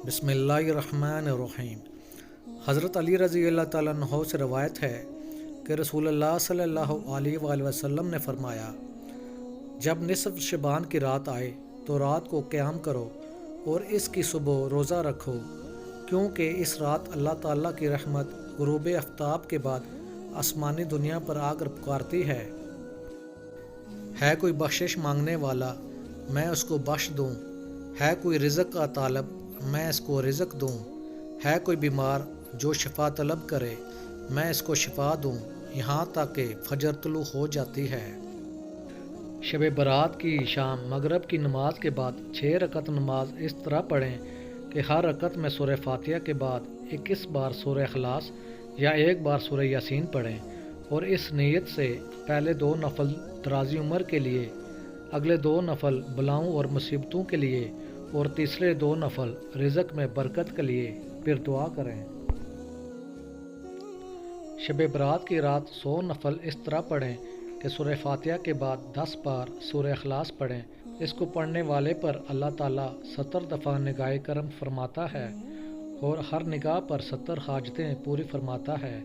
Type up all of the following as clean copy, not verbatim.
بسم اللہ الرحمن الرحیم۔ حضرت علی رضی اللہ تعالیٰ عنہ سے روایت ہے کہ رسول اللہ صلی اللہ علیہ وآلہ وسلم نے فرمایا، جب نصف شعبان کی رات آئے تو رات کو قیام کرو اور اس کی صبح روزہ رکھو، کیونکہ اس رات اللہ تعالیٰ کی رحمت غروب آفتاب کے بعد آسمانی دنیا پر آ کر پکارتی ہے کوئی بخشش مانگنے والا، میں اس کو بخش دوں، ہے کوئی رزق کا طالب، میں اس کو رزق دوں، ہے کوئی بیمار جو شفا طلب کرے، میں اس کو شفا دوں، یہاں تک کہ فجر طلوع ہو جاتی ہے۔ شب برات کی شام مغرب کی نماز کے بعد 6 رکعت نماز اس طرح پڑھیں کہ ہر رکعت میں سورہ فاتحہ کے بعد 21 بار سورہ اخلاص یا 1 بار سورہ یاسین پڑھیں، اور اس نیت سے پہلے 2 نفل دراز عمر کے لیے، اگلے 2 نفل بلاؤں اور مصیبتوں کے لیے، اور تیسرے 2 نفل رزق میں برکت کے لیے پھر دعا کریں۔ شب برات کی رات 100 نفل اس طرح پڑھیں کہ سورہ فاتحہ کے بعد 10 بار سورہ اخلاص پڑھیں۔ اس کو پڑھنے والے پر اللہ تعالیٰ 70 دفعہ نگاہ کرم فرماتا ہے اور ہر نگاہ پر 70 حاجتیں پوری فرماتا ہے۔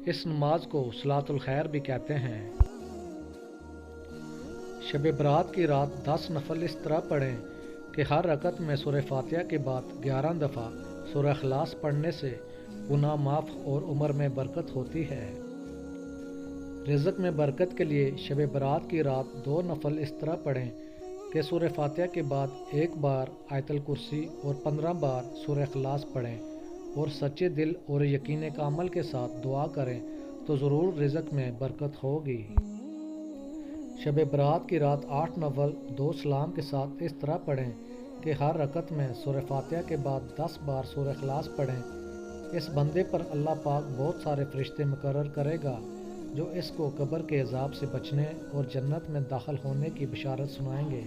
اس نماز کو صلاۃ الخیر بھی کہتے ہیں۔ شب برات کی رات 10 نفل اس طرح پڑھیں کہ ہر رکعت میں سورہ فاتحہ کے بعد 11 دفعہ سورہ اخلاص پڑھنے سے گناہ معاف اور عمر میں برکت ہوتی ہے۔ رزق میں برکت کے لیے شب برات کی رات 2 نفل اس طرح پڑھیں کہ سورہ فاتحہ کے بعد 1 بار آیت الکرسی اور 15 بار سورہ اخلاص پڑھیں، اور سچے دل اور یقین کامل کے ساتھ دعا کریں تو ضرور رزق میں برکت ہوگی۔ شب برات کی رات 8 نفل 2 سلام کے ساتھ اس طرح پڑھیں کہ ہر رکعت میں سورہ فاتحہ کے بعد 10 بار سورہ اخلاص پڑھیں۔ اس بندے پر اللہ پاک بہت سارے فرشتے مقرر کرے گا جو اس کو قبر کے عذاب سے بچنے اور جنت میں داخل ہونے کی بشارت سنائیں گے۔